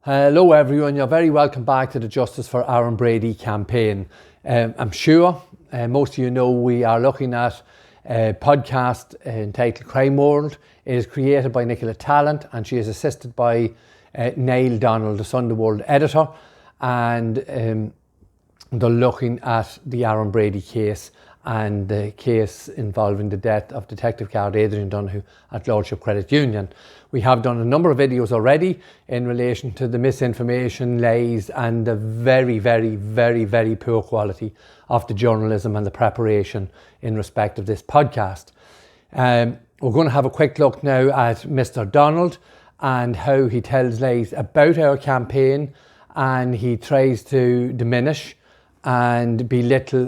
Hello everyone, you're very welcome back to the Justice for Aaron Brady campaign. I'm sure most of you know we are looking at a podcast entitled Crime World. It is created by Nicola Talent and she is assisted by Neil Donald, the Sunday World editor, and they're looking at the Aaron Brady case and the case involving the death of Detective Garda Adrian Donoghue at Lordship Credit Union. We have done a number of videos already in relation to the misinformation, lies and the very poor quality of the journalism and the preparation in respect of this podcast. We're going to have a quick look now at Mr. Donald and how he tells lies about our campaign, and he tries to diminish and belittle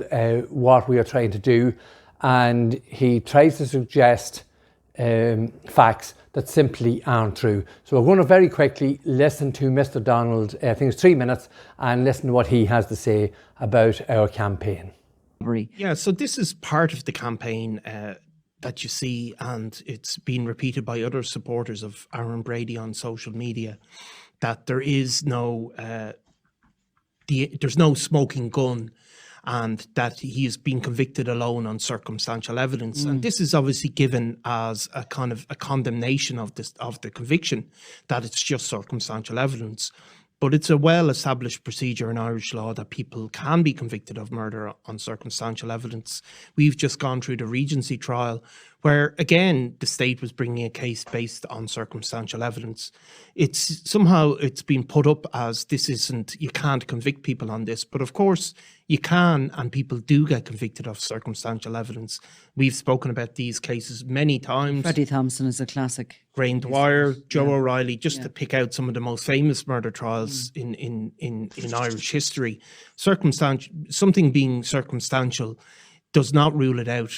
what we are trying to do, and he tries to suggest facts that simply aren't true. So we're going to very quickly listen to Mr. Donald, I think it's 3 minutes, and listen to what he has to say about our campaign. Yeah, so this is part of the campaign that you see, and it's been repeated by other supporters of Aaron Brady on social media, that there is there's no smoking gun, and that he has been convicted alone on circumstantial evidence. And this is obviously given as a kind of a condemnation of the conviction, that it's just circumstantial evidence. But it's a well-established procedure in Irish law that people can be convicted of murder on circumstantial evidence. We've just gone through the Regency trial, where again the state was bringing a case based on circumstantial evidence. It's been put up as you can't convict people on this, but of course you can, and people do get convicted of circumstantial evidence. We've spoken about these cases many times. Freddie Thompson is a classic. Graham Dwyer, Joe O'Reilly, just to pick out some of the most famous murder trials in Irish history. Something being circumstantial does not rule it out.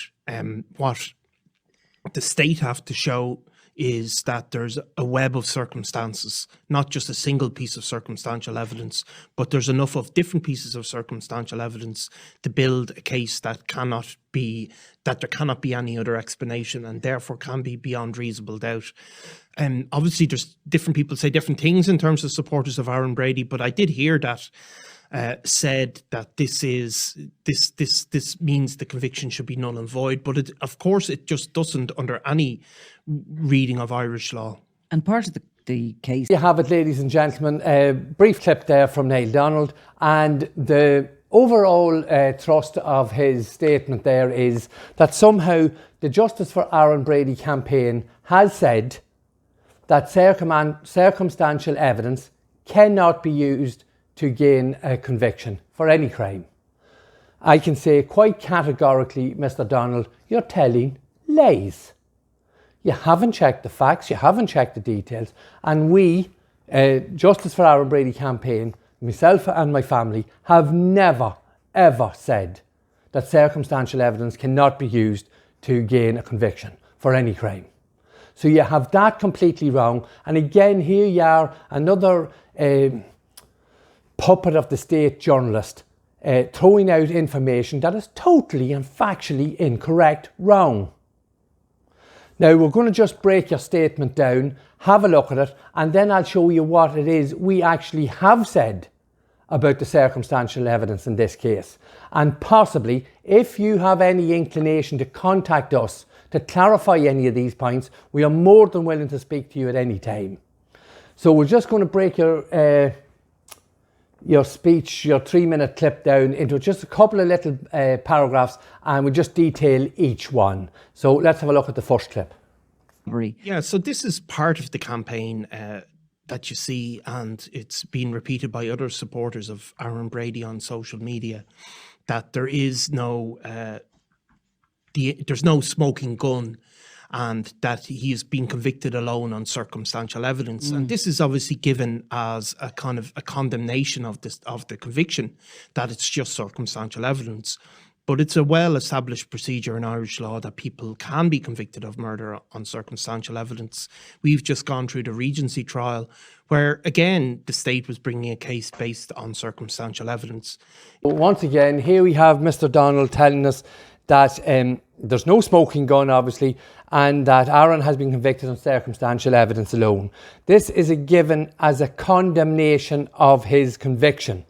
What the state have to show is that there's a web of circumstances, not just a single piece of circumstantial evidence, but there's enough of different pieces of circumstantial evidence to build a case that there cannot be any other explanation, and therefore can be beyond reasonable doubt. Obviously, there's different people say different things in terms of supporters of Aaron Brady, but I did hear that said that this means the conviction should be null and void, but of course it just doesn't under any reading of Irish law. And part of the case. You have it, ladies and gentlemen, a brief clip there from Neil Donald, and the overall thrust of his statement there is that somehow the Justice for Aaron Brady campaign has said that circumstantial evidence cannot be used to gain a conviction for any crime. I can say quite categorically, Mr. Donald, you're telling lies. You haven't checked the facts, you haven't checked the details, and we, Justice for Aaron Brady campaign, myself and my family, have never, ever said that circumstantial evidence cannot be used to gain a conviction for any crime. So you have that completely wrong. And again, here you are, another puppet of the state journalist throwing out information that is totally and factually incorrect, wrong. Now we're going to just break your statement down, have a look at it, and then I'll show you what it is we actually have said about the circumstantial evidence in this case. And possibly, if you have any inclination to contact us to clarify any of these points, we are more than willing to speak to you at any time. So we're just going to break your speech, your 3-minute clip down into just a couple of little paragraphs, and we'll just detail each one. So let's have a look at the first clip. Yeah, so this is part of the campaign that you see, and it's been repeated by other supporters of Aaron Brady on social media, that there's no smoking gun, and that he has been convicted alone on circumstantial evidence. And this is obviously given as a kind of a condemnation of the conviction, that it's just circumstantial evidence. But it's a well-established procedure in Irish law that people can be convicted of murder on circumstantial evidence. We've just gone through the Regency trial, where again the state was bringing a case based on circumstantial evidence. Once again, here we have Mr. Donald telling us that there's no smoking gun, obviously, and that Aaron has been convicted on circumstantial evidence alone. This is a given as a condemnation of his conviction.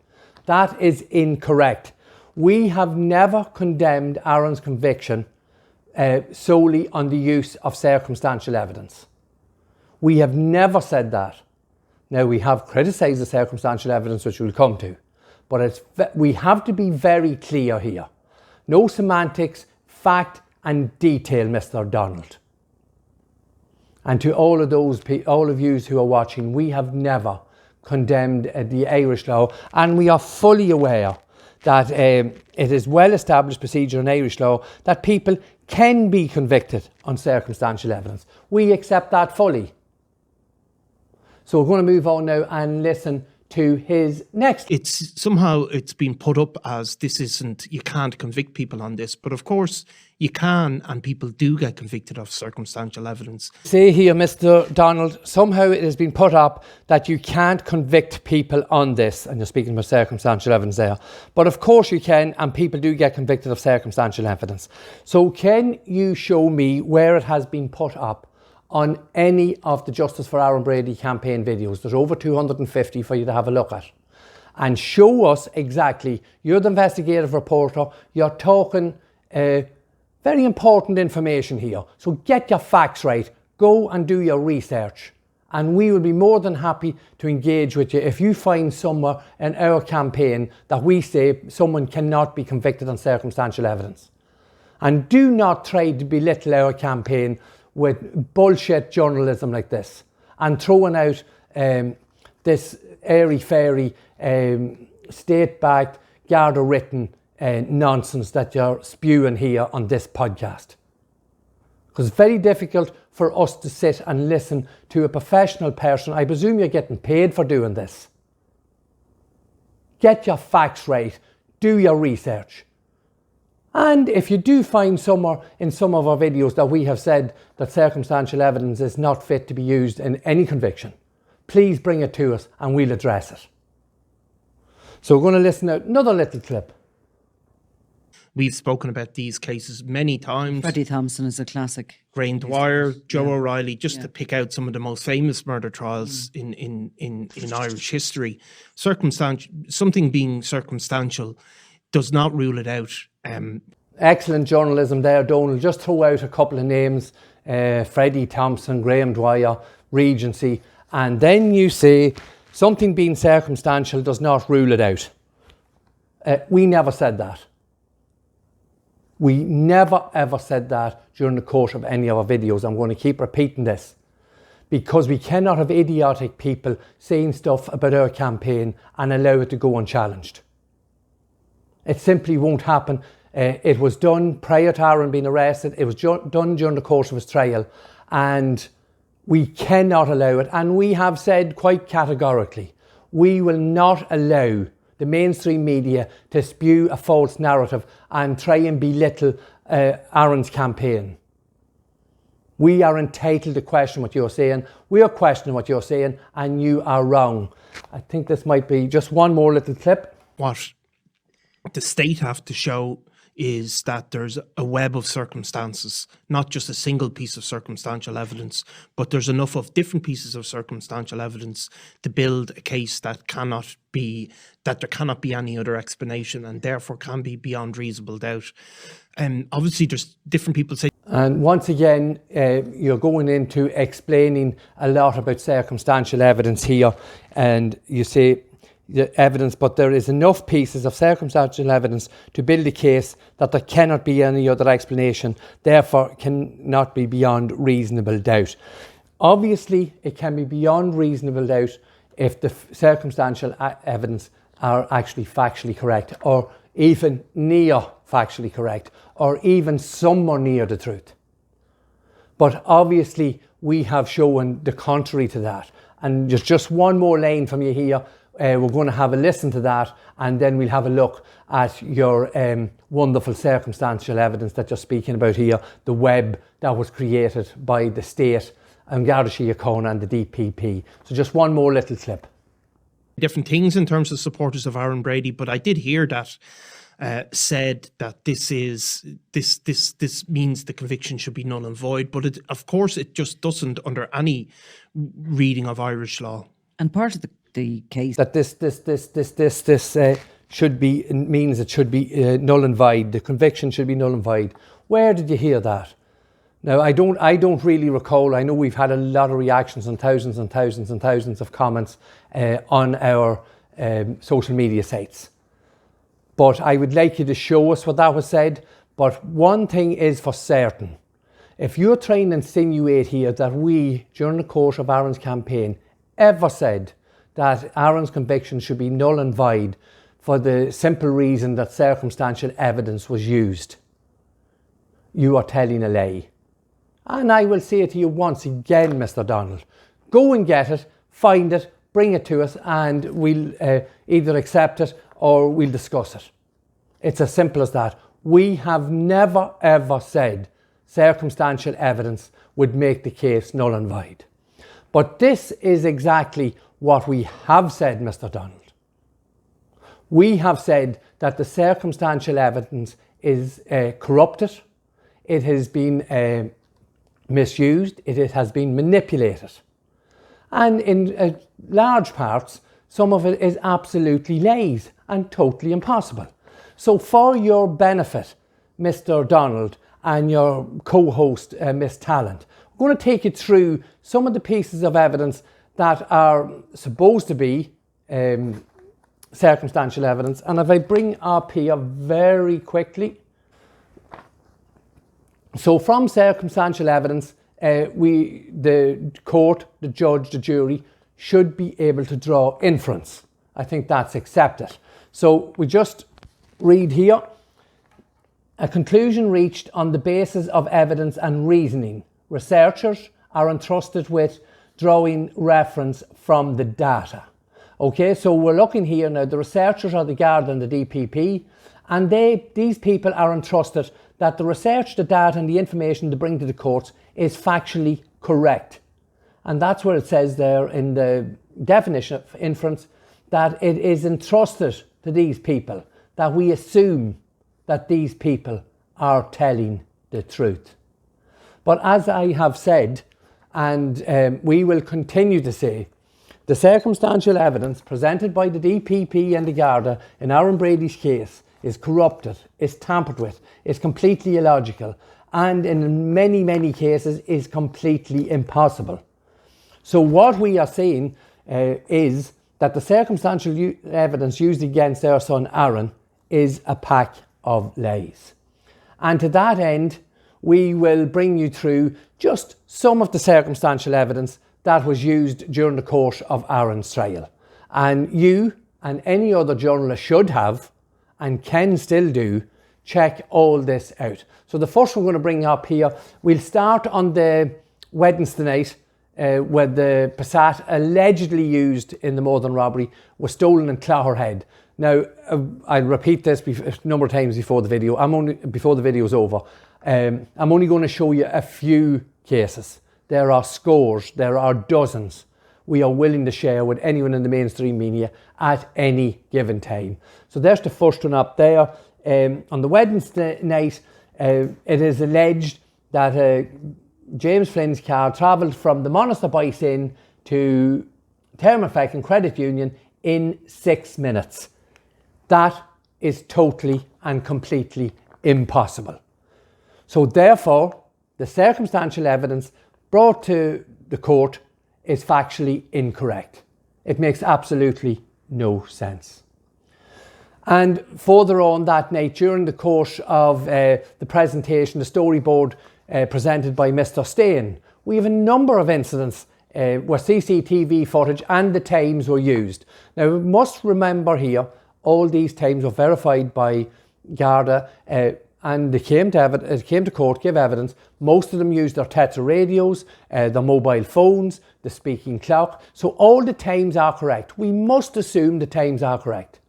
That is incorrect. We have never condemned Aaron's conviction solely on the use of circumstantial evidence. We have never said that. Now, we have criticised the circumstantial evidence, which we'll come to, but we have to be very clear here. No semantics, fact and detail, Mr. Donald. And to all of you who are watching, we have never condemned the Irish law, and we are fully aware that it is well-established procedure in Irish law that people can be convicted on circumstantial evidence. We accept that fully. So we're going to move on now and listen to his next. It's been put up as this isn't, you can't convict people on this, but of course you can, and people do get convicted of circumstantial evidence. Say here, Mr. Donald, somehow it has been put up that you can't convict people on this, and you're speaking about circumstantial evidence there, but of course you can, and people do get convicted of circumstantial evidence. So can you show me where it has been put up on any of the Justice for Aaron Brady campaign videos? There's over 250 for you to have a look at. And show us exactly, you're the investigative reporter, you're talking very important information here. So get your facts right, go and do your research. And we will be more than happy to engage with you if you find somewhere in our campaign that we say someone cannot be convicted on circumstantial evidence. And do not try to belittle our campaign with bullshit journalism like this and throwing out this airy-fairy, state-backed, garda-written nonsense that you're spewing here on this podcast. Because it's very difficult for us to sit and listen to a professional person. I presume you're getting paid for doing this. Get your facts right. Do your research. And if you do find somewhere in some of our videos that we have said that circumstantial evidence is not fit to be used in any conviction, please bring it to us and we'll address it. So we're going to listen to another little clip. We've spoken about these cases many times. Freddie Thompson is a classic. Grain Dwyer, Joe O'Reilly, just to pick out some of the most famous murder trials in Irish history. Something being circumstantial does not rule it out. Excellent journalism there, Donald. Just throw out a couple of names, Freddie Thompson, Graham Dwyer, Regency, and then you say something being circumstantial does not rule it out. We never said that. We never ever said that during the course of any of our videos. I'm going to keep repeating this because we cannot have idiotic people saying stuff about our campaign and allow it to go unchallenged. It simply won't happen. It was done prior to Aaron being arrested. It was done during the course of his trial, and we cannot allow it. And we have said quite categorically, we will not allow the mainstream media to spew a false narrative and try and belittle Aaron's campaign. We are entitled to question what you're saying. We are questioning what you're saying, and you are wrong. I think this might be just one more little clip. What the state have to show is that there's a web of circumstances, not just a single piece of circumstantial evidence, but there's enough of different pieces of circumstantial evidence to build a case that there cannot be any other explanation and therefore can be beyond reasonable doubt. Obviously, there's different people say. And once again, you're going into explaining a lot about circumstantial evidence here, and you say the evidence, but there is enough pieces of circumstantial evidence to build a case that there cannot be any other explanation, therefore cannot be beyond reasonable doubt. Obviously, it can be beyond reasonable doubt if the circumstantial evidence are actually factually correct, or even near factually correct, or even somewhere near the truth. But obviously, we have shown the contrary to that. And just one more line from you here. We're going to have a listen to that, and then we'll have a look at your wonderful circumstantial evidence that you're speaking about here, the web that was created by the state and Garda Síochána and the DPP. So just one more little clip. Different things in terms of supporters of Aaron Brady, but I did hear that said that this means the conviction should be null and void, but of course it just doesn't under any reading of Irish law. And part of the case That this should be, means it should be null and void. The conviction should be null and void. Where did you hear that? Now, I don't really recall. I know we've had a lot of reactions and thousands and thousands and thousands of comments on our social media sites. But I would like you to show us what that was said. But one thing is for certain. If you're trying to insinuate here that we, during the course of Aaron's campaign, ever said that Aaron's conviction should be null and void for the simple reason that circumstantial evidence was used, you are telling a lie. And I will say it to you once again, Mr. Donald. Go and get it, find it, bring it to us, and we'll either accept it or we'll discuss it. It's as simple as that. We have never ever said circumstantial evidence would make the case null and void. But this is exactly what we have said, Mr. Donald. We have said that the circumstantial evidence is corrupted, it has been misused, it has been manipulated. And in large parts, some of it is absolutely lies and totally impossible. So for your benefit, Mr. Donald, and your co-host, Miss Talent, we're going to take you through some of the pieces of evidence that are supposed to be circumstantial evidence. And if I bring up here very quickly, so from circumstantial evidence, the court, the judge, the jury should be able to draw inference. I think that's accepted. So we just read here, a conclusion reached on the basis of evidence and reasoning. Researchers are entrusted with drawing reference from the data. Okay, so we're looking here now, the researchers are the garda and the DPP, and these people are entrusted that the research, the data and the information they bring to the courts is factually correct. And that's what it says there in the definition of inference, that it is entrusted to these people, that we assume that these people are telling the truth. But as I have said, and we will continue to say, the circumstantial evidence presented by the DPP and the Garda in Aaron Brady's case is corrupted, is tampered with, is completely illogical, and in many, many cases is completely impossible. So what we are saying is that the circumstantial evidence used against our son Aaron is a pack of lies. And to that end, we will bring you through just some of the circumstantial evidence that was used during the course of Aaron's trial. And you and any other journalist should have, and can still do, check all this out. So the first one we're going to bring up here, we'll start on the Wednesday night where the Passat allegedly used in the Morton robbery was stolen in Clogherhead. Now, I'll repeat this a number of times before the video. Before the video's over. I'm only going to show you a few cases. There are scores, there are dozens we are willing to share with anyone in the mainstream media at any given time. So there's the first one up there. On the Wednesday night, it is alleged that James Flynn's car travelled from the Monaster Bike Inn to Thermofec and Credit Union in 6 minutes. That is totally and completely impossible. So therefore, the circumstantial evidence brought to the court is factually incorrect. It makes absolutely no sense. And further on that night, during the course of the presentation, the storyboard presented by Mr. Stain, we have a number of incidents where CCTV footage and the times were used. Now, we must remember here, all these times were verified by Garda and they came to court, gave evidence. Most of them used their Tetra radios, their mobile phones, the speaking clock. So all the times are correct. We must assume the times are correct.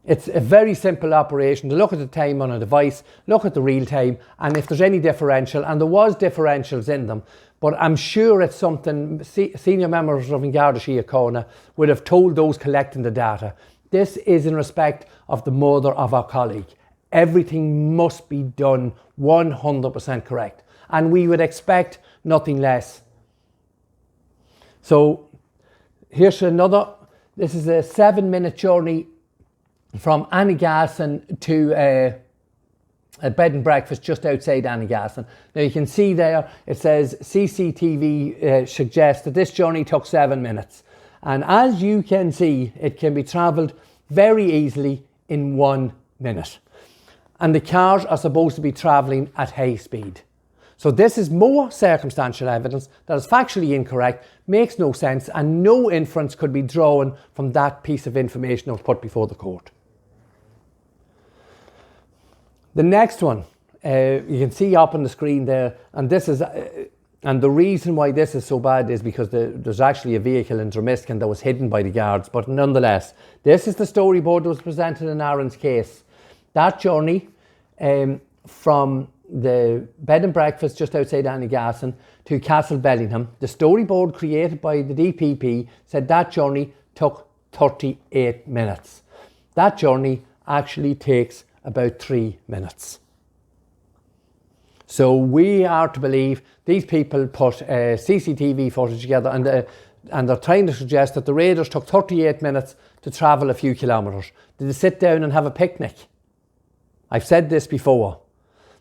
It's a very simple operation to look at the time on a device, look at the real time, and if there's any differential, and there was differentials in them, but I'm sure it's something senior members of Garda Síochána would have told those collecting the data. this is in respect of the murder of our colleague. Everything must be done 100% correct. And we would expect nothing less. So here's another. This is a 7-minute journey from Annagassan to a bed and breakfast just outside Annagassan. Now you can see there, it says CCTV suggests that this journey took 7 minutes. And as you can see, it can be travelled very easily in 1 minute. And the cars are supposed to be travelling at high speed. So this is more circumstantial evidence that is factually incorrect, makes no sense, and no inference could be drawn from that piece of information that was put before the court. The next one, you can see up on the screen there, and this is, and the reason why this is so bad is because there's actually a vehicle in Dromiskin that was hidden by the guards, but nonetheless, this is the storyboard that was presented in Aaron's case. That journey from the bed and breakfast just outside Annagassan to Castle Bellingham, the storyboard created by the DPP said that journey took 38 minutes. That journey actually takes about 3 minutes. So we are to believe these people put CCTV footage together and they're trying to suggest that the raiders took 38 minutes to travel a few kilometres. Did they sit down and have a picnic? I've said this before.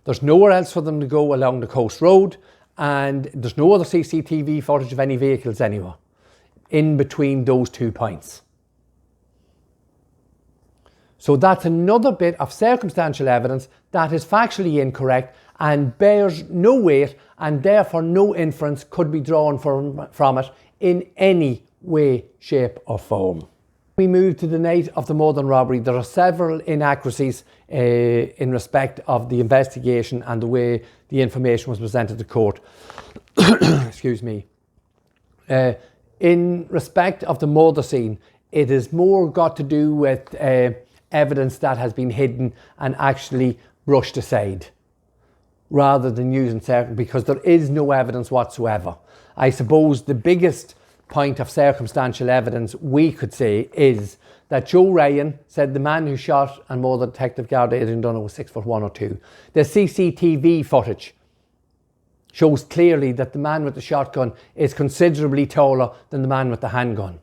There's nowhere else for them to go along the coast road, and there's no other CCTV footage of any vehicles anywhere in between those 2 points. So that's another bit of circumstantial evidence that is factually incorrect and bears no weight, and therefore no inference could be drawn from it in any way, shape or form. We move to the night of the murder and robbery. There are several inaccuracies in respect of the investigation and the way the information was presented to court. Excuse me. In respect of the murder scene, it is more got to do with evidence that has been hidden and actually brushed aside, rather than using certain, because there is no evidence whatsoever. I suppose the biggest point of circumstantial evidence we could say is that Joe Ryan said the man who shot and murdered Detective Garda Adrian Dunno was 6'1" or 2. The CCTV footage shows clearly that the man with the shotgun is considerably taller than the man with the handgun.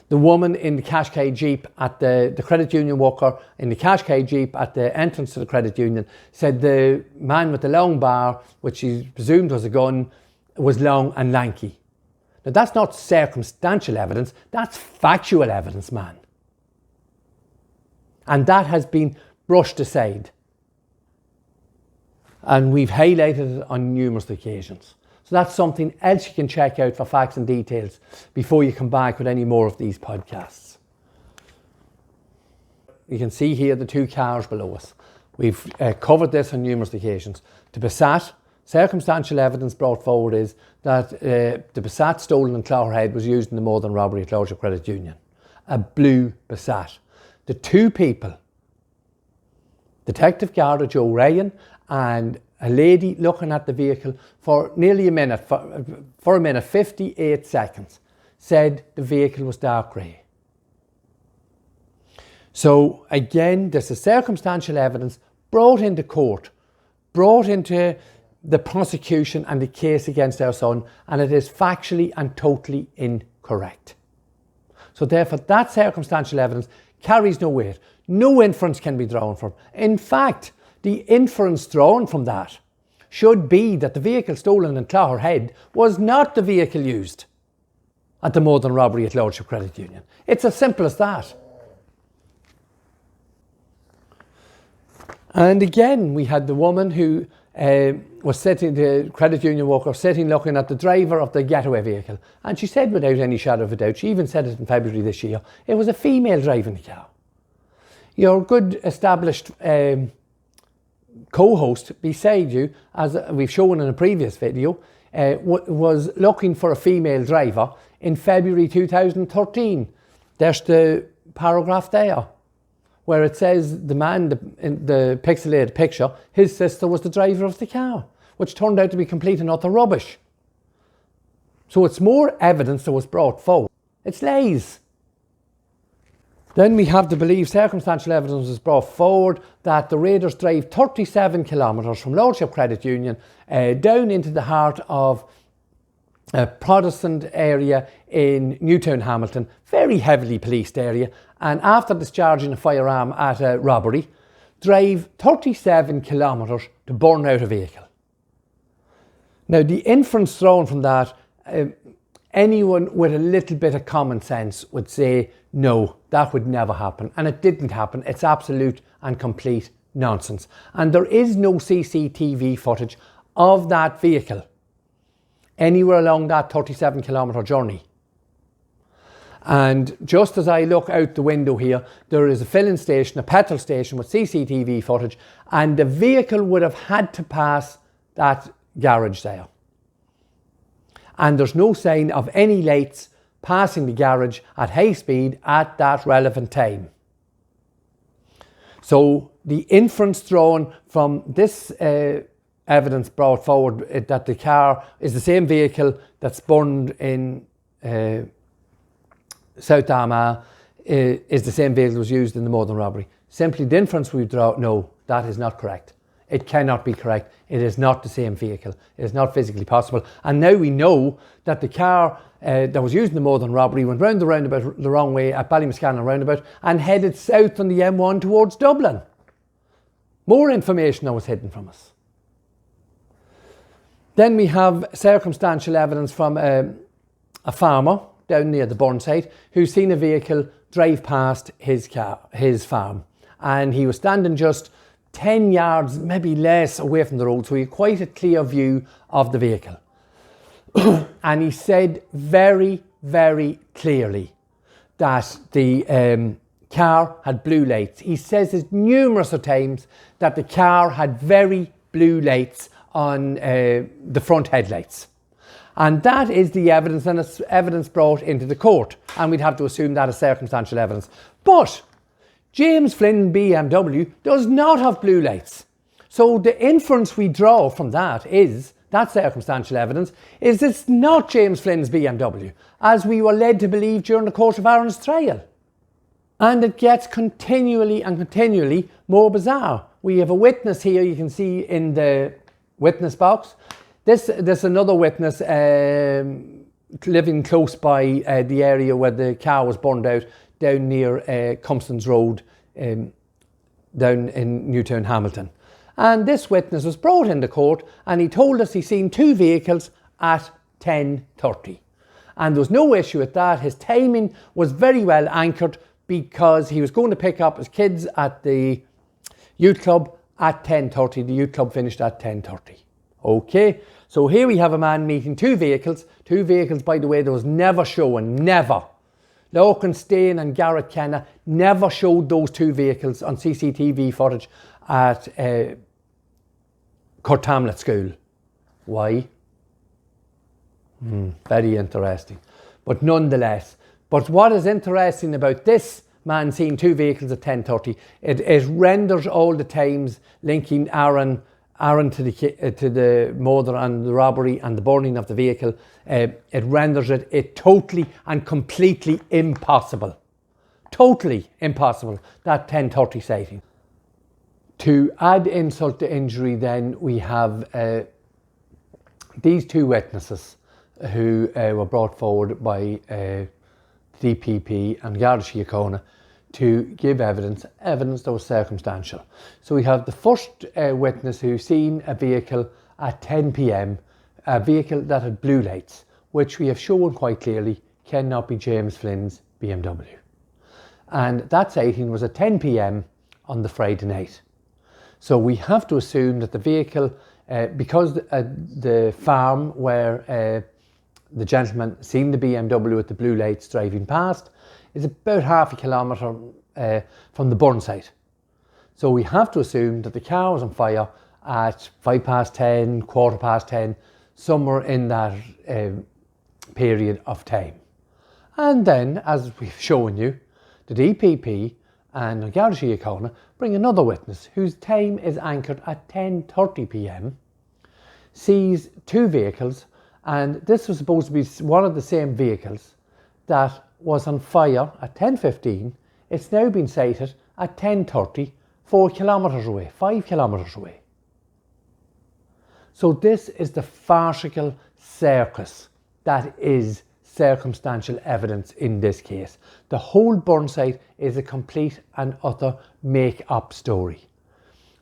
The woman in the Qashqai Jeep at the credit union worker in the Qashqai Jeep at the entrance to the credit union said the man with the long bar, which he presumed was a gun, was long and lanky. Now that's not circumstantial evidence, that's factual evidence, man. And that has been brushed aside. And we've highlighted it on numerous occasions. So that's something else you can check out for facts and details before you come back with any more of these podcasts. You can see here the 2 cars below us. We've covered this on numerous occasions. The Passat, circumstantial evidence brought forward is that the Passat stolen in Clogherhead was used in the murder and robbery at Lordship Credit Union. A blue Passat. The 2 people, Detective Garda Joe Ryan and a lady looking at the vehicle for nearly a minute, for a minute, 58 seconds, said the vehicle was dark grey. So again, this is circumstantial evidence brought into court, brought into the prosecution and the case against our son, and it is factually and totally incorrect. So therefore, that circumstantial evidence carries no weight. No inference can be drawn from. In fact, the inference drawn from that should be that the vehicle stolen in Clogherhead was not the vehicle used at the murder and robbery at Lordship Credit Union. It's as simple as that. And again, we had the woman who was sitting, the credit union worker, sitting looking at the driver of the getaway vehicle. And she said without any shadow of a doubt, she even said it in February this year, it was a female driving the car. Your good established co-host beside you, as we've shown in a previous video, was looking for a female driver in February 2013. There's the paragraph there where it says the man in the pixelated picture, his sister was the driver of the car, which turned out to be complete and utter rubbish. So it's more evidence that was brought forward. It's lies. Then we have the believed circumstantial evidence was brought forward that the raiders drove 37 kilometres from Lordship Credit Union down into the heart of a Protestant area in Newtown, Hamilton, very heavily policed area, and after discharging a firearm at a robbery, drove 37 kilometres to burn out a vehicle. Now, the inference thrown from that, anyone with a little bit of common sense would say, no, that would never happen. And it didn't happen. It's absolute and complete nonsense. And there is no CCTV footage of that vehicle anywhere along that 37 kilometre journey. And just as I look out the window here, there is a filling station, a petrol station with CCTV footage, and the vehicle would have had to pass that garage there. And there's no sign of any lights passing the garage at high speed at that relevant time. So the inference drawn from this evidence brought forward that the car is the same vehicle that's burned in South Armagh is the same vehicle that was used in the Modern robbery. Simply the inference we draw, no, that is not correct. It cannot be correct. It is not the same vehicle. It is not physically possible. And now we know that the car that was used in the Modern robbery went round the roundabout the wrong way at Ballymescannon roundabout and headed south on the M1 towards Dublin. More information that was hidden from us. Then we have circumstantial evidence from a farmer down near the burn site who's seen a vehicle drive past his farm, and he was standing just 10 yards, maybe less, away from the road, so he had quite a clear view of the vehicle. And he said very, very clearly that the car had blue lights. He says it numerous times that the car had very blue lights on the front headlights. And that is the evidence, and it's evidence brought into the court. And we'd have to assume that is circumstantial evidence. But James Flynn BMW does not have blue lights. So the inference we draw from that is, that circumstantial evidence, is it's not James Flynn's BMW, as we were led to believe during the court of Aaron's trial. And it gets continually and continually more bizarre. We have a witness here, you can see in the witness box. This another witness living close by the area where the car was burned out, down near Cumpson's Road, down in Newtown, Hamilton. And this witness was brought into court, and he told us he seen two vehicles at 10:30. And there was no issue with that. His timing was very well anchored because he was going to pick up his kids at the youth club at 10:30. The youth club finished at 10:30. Okay, so here we have a man meeting two vehicles. Two vehicles, by the way, that was never shown, never. Lorcan Stain and Garrett Kenna never showed those two vehicles on CCTV footage at Kurt Tamlet School. Why? Very interesting. But nonetheless, but what is interesting about this man seeing two vehicles at 10:30, it renders all the times linking Aaron to the murder and the robbery and the burning of the vehicle, it renders it totally and completely impossible. Totally impossible, that 10:30 sighting. To add insult to injury then, we have these two witnesses who were brought forward by DPP and Garda Síochána to give evidence that was circumstantial. So we have the first witness who seen a vehicle at 10 p.m, a vehicle that had blue lights, which we have shown quite clearly cannot be James Flynn's BMW. And that sighting was at 10 p.m. on the Friday night. So we have to assume that the vehicle, because the farm where the gentleman seen the BMW with the blue lights driving past is about half a kilometre from the burn site. So we have to assume that the car was on fire at 10:05, 10:15, somewhere in that period of time. And then, as we've shown you, the DPP and Garda Síochána bring another witness whose time is anchored at 10:30 p.m, sees two vehicles, and this was supposed to be one of the same vehicles that was on fire at 10:15 it's now been cited at 10:30, 4 kilometres away, 5 kilometres away. So this is the farcical circus that is circumstantial evidence in this case. The whole burn site is a complete and utter make-up story.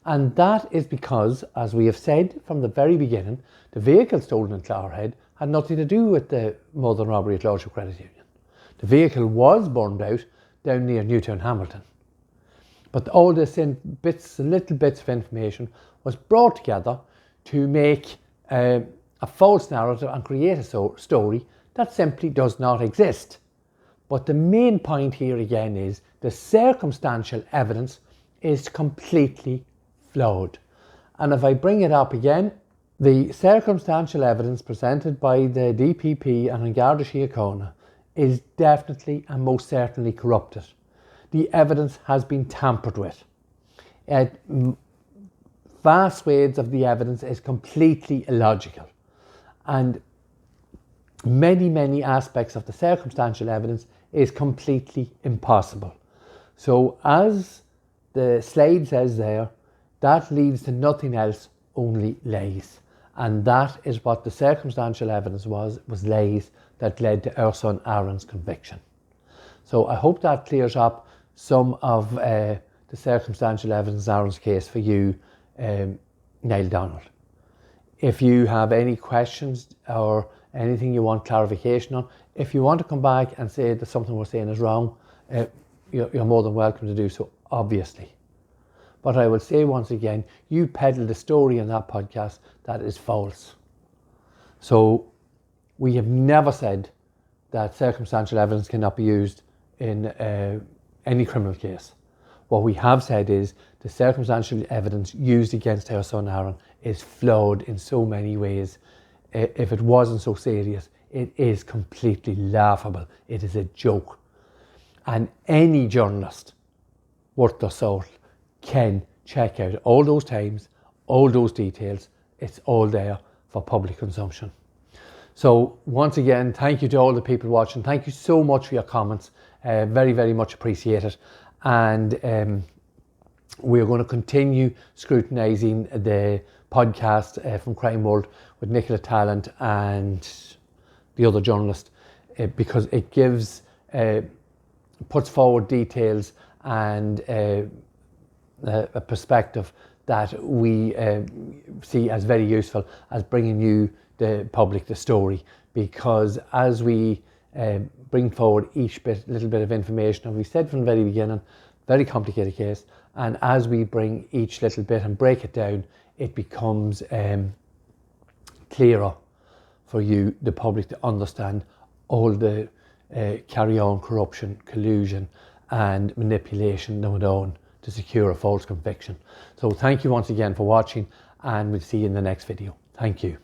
And that is because, as we have said from the very beginning, the vehicle stolen in Clogherhead had nothing to do with the murder and robbery at Lordship Credit Union. The vehicle was burned out down near Newtown Hamilton. But all this in little bits of information was brought together to make a false narrative and create a story that simply does not exist. But the main point here again is the circumstantial evidence is completely flawed. And if I bring it up again, the circumstantial evidence presented by the DPP and Garda Síochána is definitely and most certainly corrupted. The evidence has been tampered with. Vast swathes of the evidence is completely illogical. And many aspects of the circumstantial evidence is completely impossible. So as the slide says there, that leads to nothing else, only lies. And that is what the circumstantial evidence was lies that led to our son Aaron's conviction. So I hope that clears up some of the circumstantial evidence in Aaron's case for you, Niall Donald. If you have any questions or anything you want clarification on, if you want to come back and say that something we're saying is wrong, you're more than welcome to do so, obviously. But I will say once again, you peddled a story in that podcast that is false. So we have never said that circumstantial evidence cannot be used in any criminal case. What we have said is the circumstantial evidence used against our son Aaron is flawed in so many ways. If it wasn't so serious, it is completely laughable. It is a joke. And any journalist worth their salt can check out all those times, all those details. It's all there for public consumption. So once again, thank you to all the people watching. Thank you so much for your comments. Very much appreciated. And we're going to continue scrutinising the podcast from Crime World with Nicola Talent and the other journalist because it gives, puts forward details and a perspective that we see as very useful as bringing you, the public, the story. Because as we bring forward each little bit of information, and we said from the very beginning, very complicated case, and as we bring each little bit and break it down, it becomes clearer for you, the public, to understand all the carry-on corruption, collusion and manipulation that went on to secure a false conviction. So thank you once again for watching, and we'll see you in the next video. Thank you.